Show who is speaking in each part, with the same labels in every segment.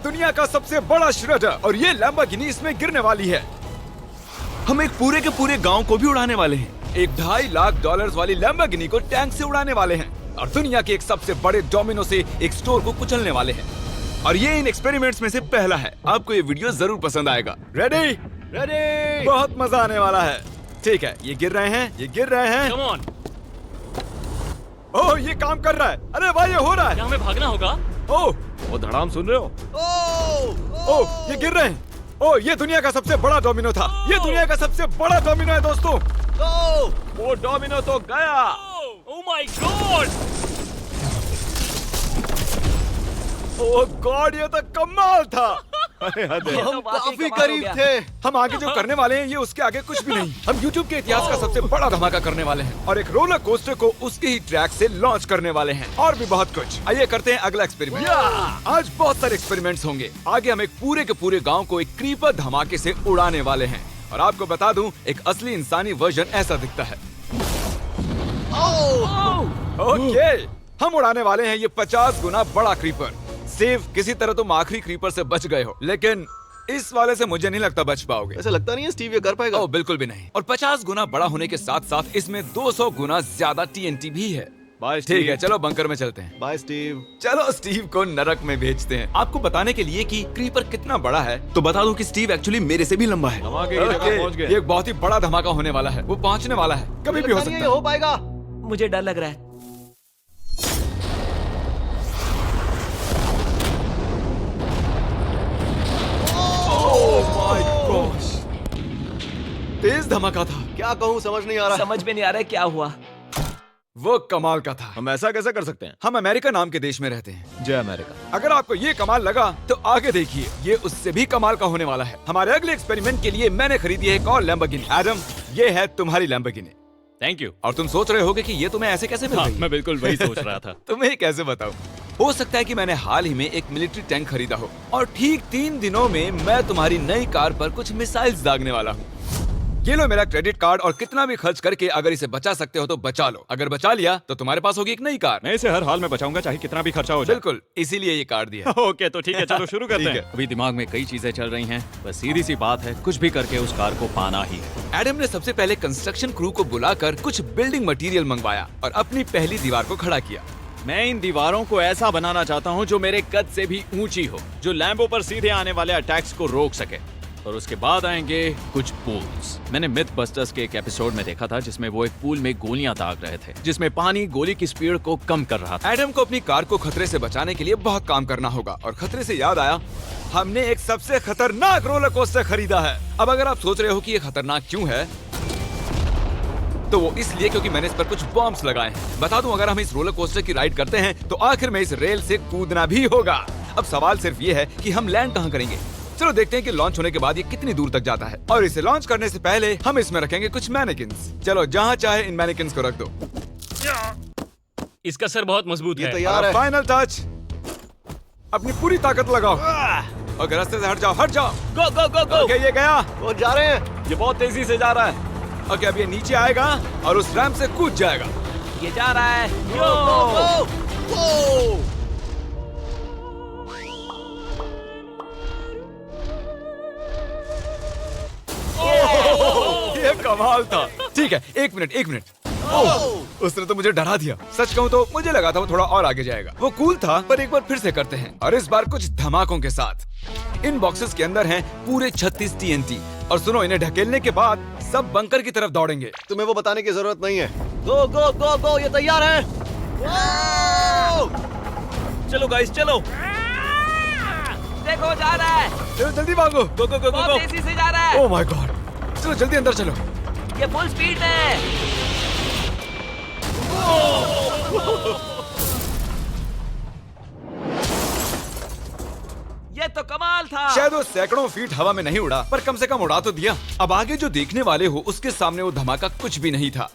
Speaker 1: दुनिया का सबसे बड़ा श्रेडर और ये लैम्बोर्गिनी इसमें गिरने वाली है।
Speaker 2: हम एक पूरे के पूरे गांव को भी उड़ाने वाले हैं।
Speaker 1: एक $2.5 लाख वाली लैम्बोर्गिनी को टैंक से उड़ाने वाले हैं और दुनिया के एक सबसे बड़े डोमिनो से एक स्टोर को कुचलने वाले हैं।
Speaker 2: और ये इन एक्सपेरिमेंट्स में से पहला है। आपको ये वीडियो जरूर पसंद आएगा।
Speaker 1: रेडी?
Speaker 3: रेडी।
Speaker 1: बहुत मजा आने वाला है। ठीक है, ये गिर रहे हैं, ये गिर रहे हैं।
Speaker 3: Come on.
Speaker 1: ओह, ये काम कर रहा है। अरे भाई, ये हो रहा है।
Speaker 3: क्या हमें भागना होगा?
Speaker 1: ओह,
Speaker 4: वो धड़ाम सुन रहे हो?
Speaker 1: ओह, ये गिर रहे हैं। ओह, ये दुनिया का सबसे बड़ा डोमिनो था। ये दुनिया का सबसे बड़ा डोमिनो है दोस्तों।
Speaker 4: वो डोमिनो तो गया।
Speaker 3: Oh my God!
Speaker 1: Oh God, ये तो कमाल था।
Speaker 3: हम
Speaker 1: काफी करीब थे। हम आगे जो करने वाले हैं ये उसके आगे कुछ भी नहीं। हम YouTube के इतिहास का सबसे बड़ा धमाका करने वाले हैं और एक रोलर कोस्टर को उसके ही ट्रैक से लॉन्च करने वाले हैं और भी बहुत कुछ। आइए करते हैं अगला एक्सपेरिमेंट। आज बहुत सारे एक्सपेरिमेंट्स होंगे। आगे हम एक पूरे के पूरे गांव को एक क्रीपर धमाके से उड़ाने वाले हैं और आपको बता दूं, एक असली इंसानी वर्जन ऐसा दिखता है। ओके, हम उड़ाने वाले हैं ये 50 गुना बड़ा क्रीपर। सेफ, किसी तरह तुम आखिरी क्रीपर से बच गए हो, लेकिन इस वाले से मुझे नहीं लगता बच पाओगे।
Speaker 4: ऐसा लगता नहीं है स्टीव ये कर पाएगा।
Speaker 1: ओह बिल्कुल भी नहीं। और 50 गुना बड़ा होने के साथ साथ इसमें 200 गुना ज्यादा TNT भी है।
Speaker 4: बाय
Speaker 1: ठीक है, चलो बंकर में चलते हैं।
Speaker 4: Bye Steve.
Speaker 1: चलो स्टीव को नरक में भेजते हैं।
Speaker 2: आपको बताने के लिए कि क्रीपर कितना बड़ा है तो बता दूं कि स्टीव एक्चुअली मेरे से भी लंबा है।
Speaker 4: धमाके की जगह पहुंच
Speaker 1: ये
Speaker 4: गए।
Speaker 1: एक बहुत ही बड़ा धमाका होने वाला है। वो पहुंचने वाला है, कभी भी हो सकता है।
Speaker 4: हो पाएगा।
Speaker 3: मुझे डर लग रहा है।
Speaker 1: तेज धमाका था।
Speaker 4: क्या कहूँ समझ नहीं आ रहा।
Speaker 3: समझ में नहीं आ रहा है क्या हुआ।
Speaker 1: वो कमाल का था।
Speaker 4: हम ऐसा कैसे कर सकते हैं?
Speaker 1: हम अमेरिका नाम के देश में रहते हैं।
Speaker 4: जय अमेरिका।
Speaker 1: अगर आपको ये कमाल लगा तो आगे देखिए, ये उससे भी कमाल का होने वाला है। हमारे अगले एक्सपेरिमेंट के लिए मैंने खरीदी है एक और लैम्बोर्गिनी। एडम, ये है तुम्हारी लैम्बोर्गिनी।
Speaker 3: Thank you.
Speaker 1: और तुम सोच रहे होगे कि ये तुम्हें ऐसे कैसे मिल गई?
Speaker 3: मैं बिल्कुल वही सोच रहा था।
Speaker 1: तुम्हें कैसे बताऊं? हो सकता है कि मैंने हाल ही में एक मिलिट्री टैंक खरीदा हो और ठीक 3 दिनों में मैं तुम्हारी नई कार पर कुछ मिसाइल्स दागने वाला हूँ। ये लो मेरा क्रेडिट कार्ड और कितना भी खर्च करके अगर इसे बचा सकते हो तो बचा लो। अगर बचा लिया तो तुम्हारे पास होगी एक नई कार।
Speaker 5: मैं इसे हर हाल में बचाऊंगा, चाहे कितना भी खर्चा हो जाए।
Speaker 1: बिल्कुल, इसीलिए ये कार्ड दिया।
Speaker 5: ओके, तो ठीक है, चलो शुरू करते
Speaker 1: ठीक
Speaker 5: हैं।
Speaker 1: है।
Speaker 5: अभी दिमाग में कई चीजें चल रही हैं, बस सीधी सी बात है, कुछ भी करके उस कार को पाना ही है।
Speaker 1: एडम ने सबसे पहले कंस्ट्रक्शन क्रू को बुलाकर कुछ बिल्डिंग मटेरियल मंगवाया और अपनी पहली दीवार को खड़ा किया।
Speaker 5: मैं इन दीवारों को ऐसा बनाना चाहता हूँ जो मेरे कद से भी ऊंची हो, जो लैम्बो पर सीधे आने वाले अटैक्स को रोक सके। और उसके बाद आएंगे कुछ पूल्स। मैंने मिथ बस्टर्स के एक एपिसोड में देखा था जिसमें वो एक पूल में गोलियां दाग रहे थे, जिसमें पानी गोली की स्पीड को कम कर रहा था।
Speaker 1: एडम को अपनी कार को खतरे से बचाने के लिए बहुत काम करना होगा और खतरे से याद आया, हमने एक सबसे खतरनाक रोलर कोस्टर खरीदा है। अब अगर आप सोच रहे हो कि ये खतरनाक क्यों है, तो वो इसलिए क्योंकि मैंने इस पर कुछ बॉम्ब्स लगाए हैं। बता दूं, अगर हम इस रोलर कोस्टर की राइड करते हैं तो आखिर में इस रेल से कूदना भी होगा। अब सवाल सिर्फ ये है कि हम लैंड कहाँ करेंगे। चलो देखते हैं कि लॉन्च होने के बाद ये कितनी दूर तक जाता है। और इसे लॉन्च करने से पहले हम इसमें रखेंगे कुछ मैनिकिन्स। चलो जहाँ चाहे इन मैनिकिन्स को रख दो।
Speaker 3: इसका सर बहुत मजबूत
Speaker 4: ये
Speaker 3: है।
Speaker 4: तैयार है।
Speaker 1: फाइनल टच, अपनी पूरी ताकत लगाओ और रास्ते से हट जाओ, हट जाओ।
Speaker 3: गो गो गो गो।
Speaker 1: ओके, ये गया।
Speaker 4: वो जा रहे हैं।
Speaker 5: ये बहुत तेजी से जा रहा है।
Speaker 1: ओके, अब ये नीचे आएगा और उस रैंप से कूद जाएगा।
Speaker 3: ये जा रहा है।
Speaker 1: ये कमाल था। ठीक है, एक मिनट। ओह, उसने तो मुझे डरा दिया। सच कहूँ तो मुझे लगा था वो थोड़ा और आगे जाएगा। वो कूल था, पर एक बार फिर से करते हैं और इस बार कुछ धमाकों के साथ। इन बॉक्सेस के अंदर हैं पूरे 36 TNT और सुनो, इन्हें ढकेलने के बाद सब बंकर की तरफ दौड़ेंगे।
Speaker 4: तुम्हें वो बताने की जरूरत नहीं है। गो गो गो गो, ये तैयार है।
Speaker 5: चलो गाइस, चलो।
Speaker 3: देखो जा रहा है।
Speaker 1: चलो जल्दी भागो।
Speaker 5: गो गो गो गो
Speaker 3: बहुत
Speaker 5: गो।
Speaker 3: तेजी से जा रहा है।
Speaker 1: ओह माय गॉड, चलो जल्दी अंदर चलो।
Speaker 3: ये फुल स्पीड में। ये तो कमाल था।
Speaker 1: शायद वो सैकड़ों फीट हवा में नहीं उड़ा, पर कम से कम उड़ा तो दिया। अब आगे जो देखने वाले हो उसके सामने वो धमाका कुछ भी नहीं था।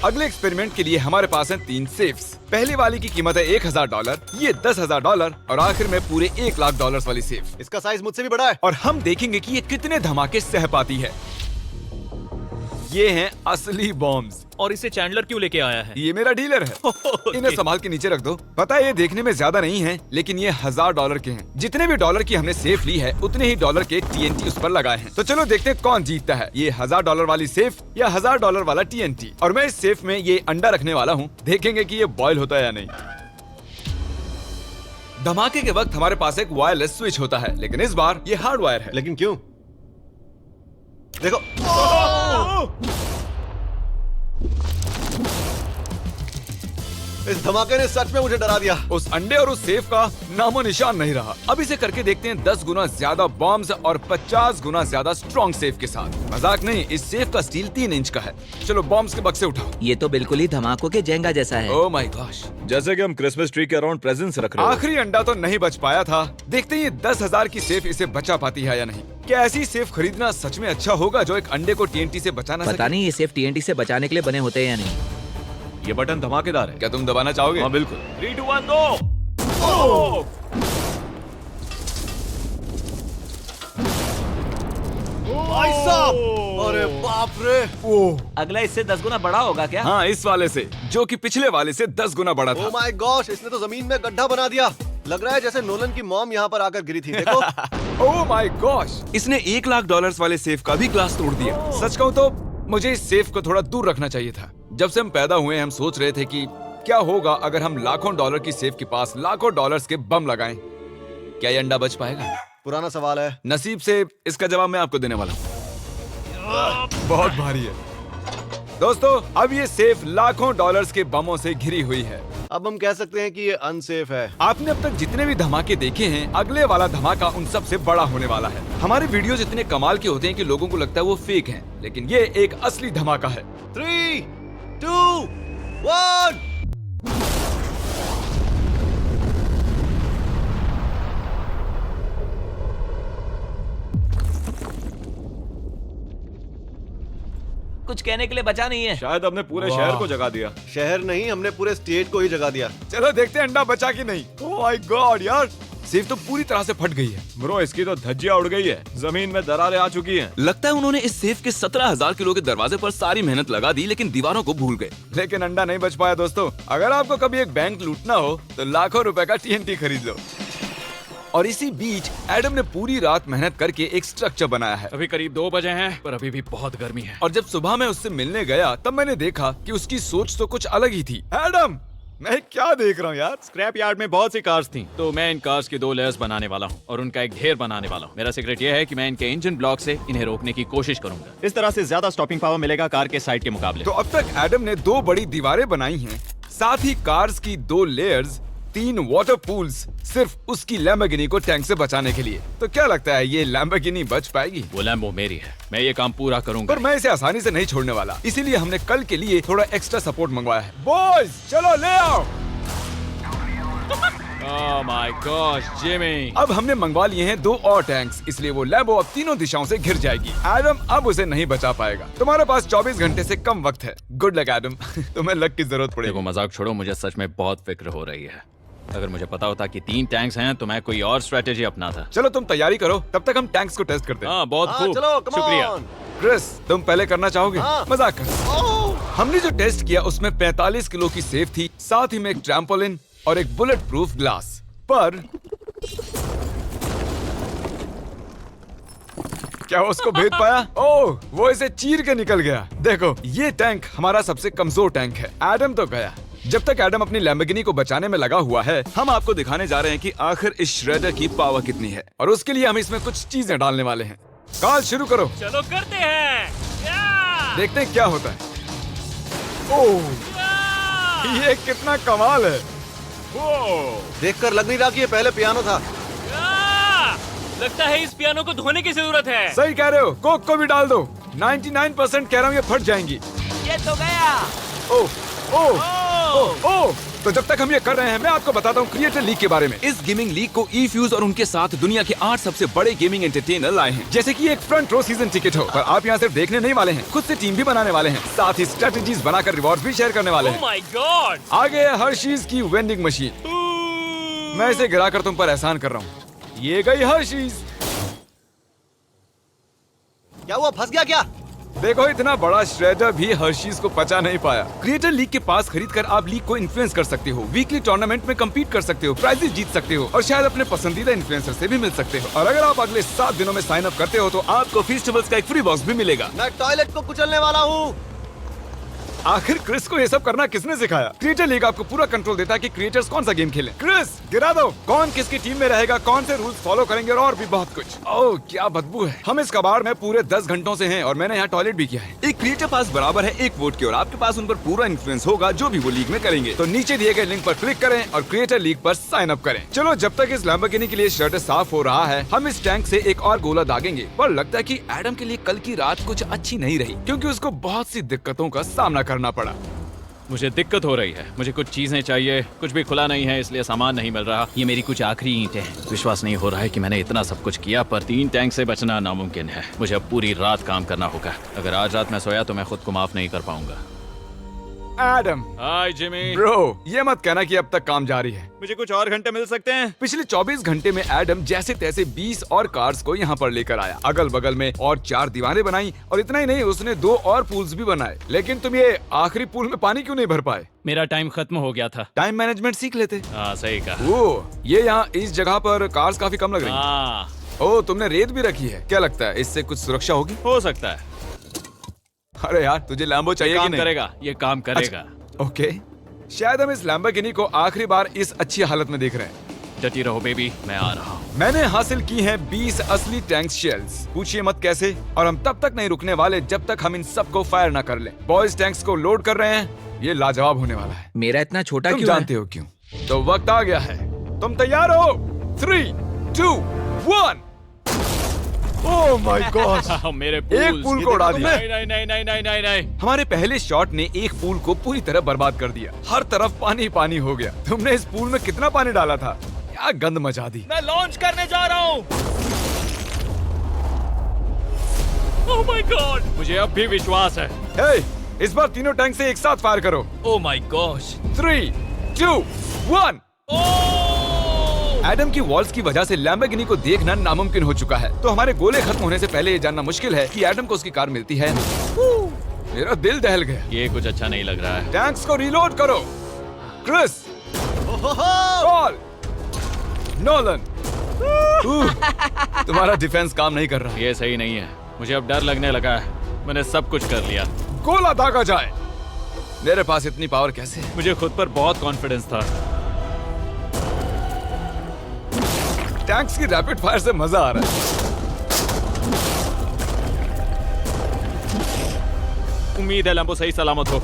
Speaker 1: अगले एक्सपेरिमेंट के लिए हमारे पास हैं 3 सेफ्स। पहली वाली की कीमत है $1000, ये $10,000 और आखिर में पूरे $1 लाख वाली सेफ।
Speaker 4: इसका साइज मुझसे भी बड़ा है।
Speaker 1: और हम देखेंगे कि ये कितने धमाके सह पाती है। ये हैं असली बॉम्ब्स।
Speaker 6: और इसे चैंडलर क्यों लेके आया है?
Speaker 1: ये मेरा डीलर है। इन्हें संभाल के नीचे रख दो। पता है ये देखने में ज्यादा नहीं है, लेकिन ये $1000 के हैं। जितने भी डॉलर की हमने सेफ ली है, उतने ही डॉलर के TNT उस पर लगाए हैं। तो चलो देखते हैं कौन जीतता है, ये $1000 वाली सेफ या $1000 वाला TNT। और मैं इस सेफ में ये अंडा रखने वाला हूँ, देखेंगे कि ये बॉयल होता है या नहीं। धमाके के वक्त हमारे पास एक वायरलेस स्विच होता है, लेकिन इस बार ये हार्ड वायर है।
Speaker 4: लेकिन क्यों? देखो, इस धमाके ने सच में मुझे डरा दिया।
Speaker 1: उस अंडे और उस सेफ का नामो निशान नहीं रहा। अब इसे करके देखते हैं 10 गुना ज्यादा बॉम्ब्स और 50 गुना ज्यादा स्ट्रॉन्ग सेफ के साथ। मजाक नहीं, इस सेफ का स्टील 3 इंच का है। चलो बॉम्ब्स के बक्से उठाओ।
Speaker 3: ये तो बिल्कुल ही धमाकों के जेंगा जैसा है।
Speaker 1: ओह माय गॉश,
Speaker 2: जैसे कि हम क्रिसमस ट्री के अराउंड प्रेजेंट्स रख रहे हैं।
Speaker 1: आखिरी अंडा तो नहीं बच पाया था। देखते हैं ये 10,000 की सेफ इसे बचा पाती है या नहीं। क्या ऐसी सेफ खरीदना सच में अच्छा होगा जो एक अंडे को TNT से बचा ना
Speaker 3: पता
Speaker 1: सके?
Speaker 3: नहीं ये सेफ TNT से बचाने के लिए बने होते हैं या नहीं।
Speaker 2: ये बटन धमाकेदार है।
Speaker 1: क्या तुम दबाना चाहोगे?
Speaker 2: हाँ बिल्कुल।
Speaker 6: 3, 2, 1 गो।
Speaker 4: भाई साहब, अरे बाप रे।
Speaker 3: अगला इससे 10 गुना बड़ा होगा क्या?
Speaker 1: हाँ, इस वाले से, जो कि पिछले वाले से 10 गुना बड़ा
Speaker 4: ओ
Speaker 1: था।
Speaker 4: माय गॉश, इसने तो जमीन में गड्ढा बना दिया। लग रहा है जैसे नोलन की मॉम यहाँ पर आकर गिरी थी। देखो।
Speaker 1: ओह माय गॉश, इसने $1,00,000 वाले सेफ का भी ग्लास तोड़ दिया। सच कहूँ तो मुझे इस सेफ को थोड़ा दूर रखना चाहिए था। जब से हम पैदा हुए हम सोच रहे थे कि क्या होगा अगर हम लाखों डॉलर की सेफ के पास लाखों डॉलर्स के बम लगाएं। क्या ये अंडा बच पाएगा?
Speaker 4: पुराना सवाल है।
Speaker 1: नसीब से इसका जवाब मैं आपको देने वाला हूँ। बहुत भारी है दोस्तों। अब ये सेफ लाखों डॉलर्स के बमों से घिरी हुई है।
Speaker 4: अब हम कह सकते हैं कि ये अनसेफ है।
Speaker 1: आपने अब तक जितने भी धमाके देखे हैं, अगले वाला धमाका उन सब से बड़ा होने वाला है। हमारे वीडियोस इतने कमाल के होते हैं कि लोगों को लगता है वो फेक हैं, लेकिन ये एक असली धमाका है।
Speaker 4: 3, 2, 1।
Speaker 3: कुछ कहने के लिए बचा नहीं है।
Speaker 2: शायद हमने पूरे शहर को जगा दिया।
Speaker 4: शहर नहीं, हमने पूरे स्टेट को ही जगा दिया।
Speaker 1: चलो देखते हैं अंडा बचा कि नहीं। ओह माय गॉड यार, सेफ तो पूरी तरह से फट गई है।
Speaker 2: ब्रो, इसकी तो धज्जियां उड़ गई है। जमीन में दरारें आ चुकी हैं।
Speaker 5: लगता है उन्होंने इस सेफ के 17,000 किलो के दरवाजे पर सारी मेहनत लगा दी, लेकिन दीवारों को भूल गए।
Speaker 1: लेकिन अंडा नहीं बच पाया दोस्तों। अगर आपको कभी एक बैंक लूटना हो तो लाखों रुपए का TNT खरीद लो। और इसी बीच एडम ने पूरी रात मेहनत करके एक स्ट्रक्चर बनाया है।
Speaker 5: अभी करीब 2 बजे हैं, पर अभी भी बहुत गर्मी है।
Speaker 1: और जब सुबह मैं उससे मिलने गया तब मैंने देखा कि उसकी सोच तो कुछ अलग ही थी। एडम, मैं क्या देख रहा हूँ यार?
Speaker 5: स्क्रैप यार्ड में बहुत सी कार्स थी, तो मैं इन कार्स की 2 लेयर्स बनाने वाला हूँ और उनका एक ढेर बनाने वाला हूँ। मेरा सीक्रेट ये है कि मैं इनके इंजन ब्लॉक से इन्हें रोकने की कोशिश करूंगा। इस तरह से ज्यादा स्टॉपिंग पावर मिलेगा कार के साइड के मुकाबले।
Speaker 1: तो अब तक एडम ने 2 बड़ी दीवारें बनाई हैं, साथ ही कार्स की 2 लेयर्स, 3 वाटर पूल्स, सिर्फ उसकी लैम्बोर्गिनी को टैंक से बचाने के लिए। तो क्या लगता है ये लैम्बोर्गिनी बच पाएगी?
Speaker 5: वो लैम्बो मेरी है, मैं ये काम पूरा करूंगा।
Speaker 1: पर मैं इसे आसानी से नहीं छोड़ने वाला, इसीलिए हमने कल के लिए थोड़ा एक्स्ट्रा सपोर्ट मंगवाया है। बॉयज चलो ले आओ।
Speaker 5: Oh my gosh Jimmy.
Speaker 1: अब हमने मंगवा लिए हैं 2 और टैंक्स, इसलिए वो लैम्बो अब तीनों दिशाओं से घिर जाएगी। एडम अब उसे नहीं बचा पाएगा। तुम्हारे पास 24 घंटे से कम वक्त है। Good luck Adam. तुम्हें लक की जरूरत
Speaker 5: देखो
Speaker 1: पड़ेगी।
Speaker 5: मजाक छोड़ो, मुझे सच में बहुत फिक्र हो रही है। अगर मुझे पता होता कि 3 टैंक्स हैं तो मैं कोई और स्ट्रेटेजी अपनाता।
Speaker 1: चलो तुम तैयारी करो, तब तक हम टैंक्स को टेस्ट करते हैं।
Speaker 5: हाँ बहुत
Speaker 4: हाँ,
Speaker 5: खूब,
Speaker 4: चलो कम
Speaker 5: शुक्रिया।
Speaker 4: ऑन।
Speaker 1: क्रिस, तुम पहले करना चाहोगे?
Speaker 4: हाँ।
Speaker 1: मजाक कर। हमने जो टेस्ट किया उसमें 45 किलो की सेफ थी, साथ ही में एक ट्रैम्पोलिन और एक बुलेट प्रूफ ग्लास। पर क्या वो उसको भेद पाया? ओह, वो इसे चीर के निकल गया। देखो, ये टैंक हमारा सबसे कमजोर टैंक है। एडम तो गया। जब तक एडम अपनी लैम्बोर्गिनी को बचाने में लगा हुआ है, हम आपको दिखाने जा रहे हैं कि आखिर इस श्रेडर की पावर कितनी है, और उसके लिए हम इसमें कुछ चीजें डालने वाले हैं। कार्ल शुरू करो।
Speaker 6: चलो करते हैं। या!
Speaker 1: देखते हैं क्या होता है। ओह,
Speaker 6: या!
Speaker 1: ये कितना कमाल है।
Speaker 4: देखकर लग नहीं रहा कि ये पहले पियानो था।
Speaker 6: या! लगता है इस पियानो को धोने की जरूरत है।
Speaker 1: सही कह रहे हो, कोक को भी डाल दो। 99% कह रहा हूँ ये फट जाएंगी।
Speaker 3: ये तो गया।
Speaker 1: ओह ओह ओह ओह। तो जब तक हम ये कर रहे हैं, मैं आपको बताता हूँ क्रिएटर लीग के बारे में। इस गेमिंग लीग को E-Fuse और उनके साथ दुनिया के 8 सबसे बड़े गेमिंग एंटरटेनर लाए हैं। जैसे कि एक फ्रंट रो सीजन टिकट हो, पर आप यहाँ सिर्फ देखने नहीं वाले हैं, खुद से टीम भी बनाने वाले हैं, साथ ही स्ट्रेटेजीज बनाकर रिवॉर्ड भी शेयर करने वाले
Speaker 6: ओह
Speaker 1: हैं।
Speaker 6: My God.
Speaker 1: आगे है हर्शीज की वेंडिंग मशीन। मैं इसे गिराकर तुम पर एहसान कर रहा हूँ। ये गई हर्शीज।
Speaker 4: क्या हुआ, फंस गया क्या?
Speaker 1: देखो इतना बड़ा श्रेडर भी हर्शीज को पचा नहीं पाया। क्रिएटर लीग के पास खरीद कर आप लीग को इन्फ्लुएंस कर सकते हो, वीकली टूर्नामेंट में कम्पीट कर सकते हो, प्राइजेस जीत सकते हो और शायद अपने पसंदीदा इन्फ्लुएंसर से भी मिल सकते हो। और अगर आप अगले 7 दिनों में साइन अप करते हो तो आपको फेस्टिवल्स का एक फ्री बॉक्स भी मिलेगा।
Speaker 4: मैं टॉयलेट को कुचलने वाला हूँ।
Speaker 1: आखिर क्रिस को ये सब करना किसने सिखाया? क्रिएटर लीग आपको पूरा कंट्रोल देता है कि क्रिएटर्स कौन सा गेम खेलें। क्रिस गिरा दो, कौन किसकी टीम में रहेगा, कौन से रूल्स फॉलो करेंगे और भी बहुत कुछ। ओह क्या बदबू है। हम इस कबाड़ में पूरे 10 घंटों से हैं और मैंने यहाँ टॉयलेट भी किया है।
Speaker 2: एक क्रिएटर पास बराबर है एक वोट के और आपके पास उन पर पूरा इन्फ्लुएंस होगा जो भी वो लीग में करेंगे।
Speaker 1: तो नीचे दिए गए लिंक पर क्लिक करें और क्रिएटर लीग पर साइन अप करें। चलो जब तक इस लैम्बोर्गिनी के लिए शर्ट साफ हो रहा है, हम इस टैंक से एक और गोला दागेंगे। पर लगता है कि एडम के लिए कल की रात कुछ अच्छी नहीं रही क्योंकि उसको बहुत सी दिक्कतों का सामना करना पड़ा।
Speaker 5: मुझे दिक्कत हो रही है। मुझे कुछ चीजें चाहिए, कुछ भी खुला नहीं है इसलिए सामान नहीं मिल रहा। ये मेरी कुछ आखिरी ईंटें हैं। विश्वास नहीं हो रहा है कि मैंने इतना सब कुछ किया पर 3 टैंक से बचना नामुमकिन है। मुझे अब पूरी रात काम करना होगा। अगर आज रात मैं सोया तो मैं खुद को माफ नहीं कर पाऊंगा।
Speaker 1: एडम
Speaker 5: हाय जिमी।
Speaker 1: ब्रो, ये मत कहना कि अब तक काम जारी है।
Speaker 5: मुझे कुछ और घंटे मिल सकते हैं?
Speaker 1: पिछले 24 घंटे में एडम जैसे तैसे 20 और कार्स को यहाँ पर लेकर आया। अगल बगल में और 4 दीवारें बनाई और इतना ही नहीं उसने 2 और पूल्स भी बनाए। लेकिन तुम ये आखिरी पूल में पानी क्यों नहीं भर पाए?
Speaker 5: मेरा टाइम खत्म हो गया था।
Speaker 1: टाइम मैनेजमेंट सीख लेते।
Speaker 5: हाँ सही कहा।
Speaker 1: ओ, ये यहाँ इस जगह पर कार्स काफी कम लग रही हैं।
Speaker 5: हाँ
Speaker 1: ओ, तुमने रेत भी रखी है। क्या लगता है इससे कुछ सुरक्षा होगी?
Speaker 5: हो सकता है।
Speaker 1: अरे यार तुझे लैम्बो चाहिए कि
Speaker 5: काम
Speaker 1: नहीं?
Speaker 5: करेगा, ये काम करेगा।
Speaker 1: ओके, शायद हम इस लैम्बोर्गिनी को आखिरी बार इस अच्छी हालत में देख रहे हैं।
Speaker 5: डटी रहो बेबी, मैं आ रहा हूँ।
Speaker 1: मैंने हासिल की हैं 20 असली टैंक शेल्स। पूछिए मत कैसे, और हम तब तक नहीं रुकने वाले जब तक हम इन सबको फायर ना कर लें। बॉयज टैंक्स को लोड कर रहे हैं। ये लाजवाब होने वाला है।
Speaker 3: मेरा इतना छोटा
Speaker 1: तुम
Speaker 3: क्यों
Speaker 1: जानते हो क्यों? तो वक्त आ गया है। तुम तैयार हो? 3, 2, 1। ओह माय गॉड,
Speaker 5: मेरे
Speaker 1: एक पूल को उड़ा दिया।
Speaker 5: नहीं नहीं नहीं नहीं नहीं नहीं नहीं।
Speaker 1: हमारे पहले शॉट ने एक पूल को पूरी तरह बर्बाद कर दिया। हर तरफ पानी पानी हो गया। तुमने इस पूल में कितना पानी डाला था? क्या गंद मचा दी।
Speaker 6: मैं लॉन्च करने जा रहा हूँ। ओह माय गॉड,
Speaker 5: मुझे अब भी विश्वास है।
Speaker 1: हे, इस बार तीनों टैंक से एक साथ फायर करो।
Speaker 6: Oh my gosh.
Speaker 1: 3, 2, 1। एडम की वॉल्स की वजह से लैम्बोर्गिनी को देखना नामुमकिन हो चुका है। तो हमारे गोले खत्म होने से पहले ये जानना मुश्किल है कि एडम को उसकी कार मिलती है। मेरा दिल दहल गया।
Speaker 5: ये कुछ अच्छा नहीं लग रहा है।
Speaker 1: टैंक्स को रीलोड करो। Chris, call, Nolan. तुम्हारा डिफेंस काम नहीं कर रहा।
Speaker 5: ये सही नहीं है। मुझे अब डर लगने लगा है। मैंने सब कुछ कर लिया।
Speaker 1: गोला दागा जाए। मेरे पास इतनी पावर कैसे है?
Speaker 5: मुझे खुद पर बहुत कॉन्फिडेंस था।
Speaker 1: टैंक्स की रैपिड फायर से मजा आ रहा है।
Speaker 5: उम्मीद है लंबो सही सलामत हो।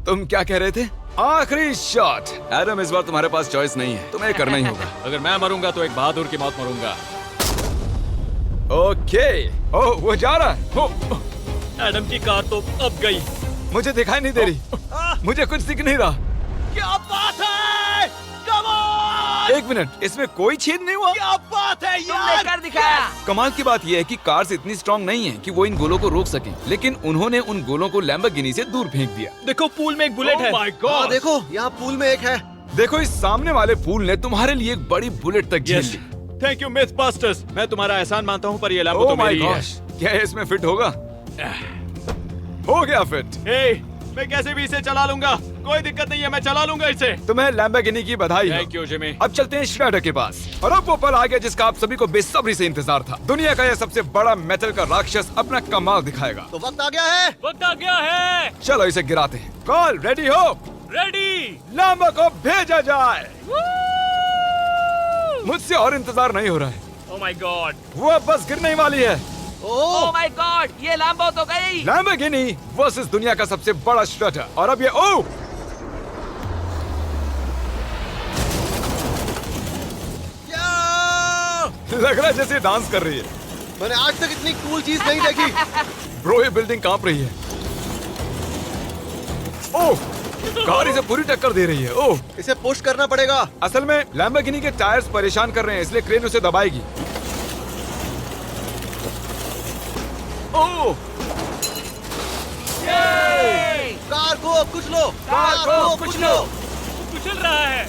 Speaker 1: तुम क्या कह रहे थे? आखिरी शॉट। एडम, इस बार तुम्हारे पास चॉइस नहीं है, तुम्हें करना ही होगा।
Speaker 5: अगर मैं मरूंगा तो एक बहादुर की मौत मरूंगा।
Speaker 1: ओके। ओह, वो जा रहा है। ओह,
Speaker 6: एडम की कार तो अब गई।
Speaker 1: मुझे दिखाई नहीं दे रही। मुझे कुछ दिख नहीं रहा।
Speaker 6: क्या बात है? Come on!
Speaker 1: एक मिनट, इसमें कोई छेद नहीं हुआ।
Speaker 6: क्या बात है
Speaker 3: तुमने
Speaker 6: यार?
Speaker 3: कर दिखाया।
Speaker 1: कमाल की बात यह है कि कार्स इतनी स्ट्रांग नहीं है कि वो इन गोलों को रोक सकें, लेकिन उन्होंने उन गोलों को लैम्बोर्गिनी से दूर फेंक दिया।
Speaker 6: देखो पूल में एक बुलेट है।
Speaker 5: माय
Speaker 4: हाँ
Speaker 5: गॉड।
Speaker 4: देखो, यहाँ पूल में एक है।
Speaker 1: देखो, इस सामने वाले पूल ने तुम्हारे लिए एक बड़ी बुलेट तक झेल
Speaker 5: यस,
Speaker 1: ली।
Speaker 5: Thank you myth busters. मैं तुम्हारा एहसान मानता हूँ पर ये लैम्बो
Speaker 1: ओह
Speaker 5: तो
Speaker 1: माय
Speaker 5: मेरी है।
Speaker 1: गॉश, क्या ये इसमें फिट होगा? हो गया फिट।
Speaker 5: हे, मैं कैसे भी इसे चला लूंगा। कोई दिक्कत नहीं है, मैं चला लूंगा इसे।
Speaker 1: तुम्हें लैम्बोर्गिनी की बधाई हो।
Speaker 5: Thank you Jimmy.
Speaker 1: अब चलते हैं श्रेडर के पास। और अब वो पल आ गया जिसका आप सभी को बेसब्री से इंतजार था। दुनिया का यह सबसे बड़ा मेटल का राक्षस अपना कमाल दिखाएगा।
Speaker 4: तो वक्त आ गया है।
Speaker 6: वक्त आ गया है।
Speaker 1: चलो इसे गिराते हैं। कॉल, रेडी हो?
Speaker 6: रेडी।
Speaker 1: लैम्बो को भेजा जाए। मुझसे और इंतजार नहीं हो रहा है।
Speaker 6: Oh my God.
Speaker 1: वो अब बस गिरने ही वाली है।
Speaker 3: ओह माय गॉड, ये लैम्बो तो गई।
Speaker 1: लैम्बोर्गिनी वर्सेस दुनिया का सबसे बड़ा श्रेडर। और अब ये ओह, लग रहा है जैसे डांस कर रही है।
Speaker 4: मैंने आज तक इतनी कूल चीज नहीं देखी।
Speaker 1: ब्रो, ये बिल्डिंग कांप रही है। ओह, कार इसे पूरी टक्कर दे रही है। ओह,
Speaker 4: इसे पुश करना पड़ेगा।
Speaker 1: असल में लैम्बोर्गिनी के टायर्स परेशान कर रहे हैं, इसलिए क्रेन उसे दबाएगी। ओह,
Speaker 4: कार को कुचलो। कार को कुचलो।
Speaker 6: कुचल रहा है।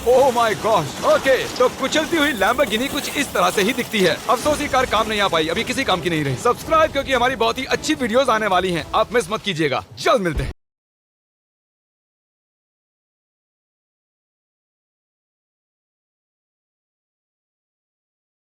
Speaker 1: Oh my gosh. ओके, तो कुचलती हुई लैम्बोर्गिनी कुछ इस तरह से ही दिखती है। अफसोस ये कार काम नहीं आ पाई, अभी किसी काम की नहीं रही। सब्सक्राइब क्योंकि हमारी बहुत ही अच्छी वीडियोस आने वाली हैं, आप मिस मत कीजिएगा। जल्द मिलते हैं।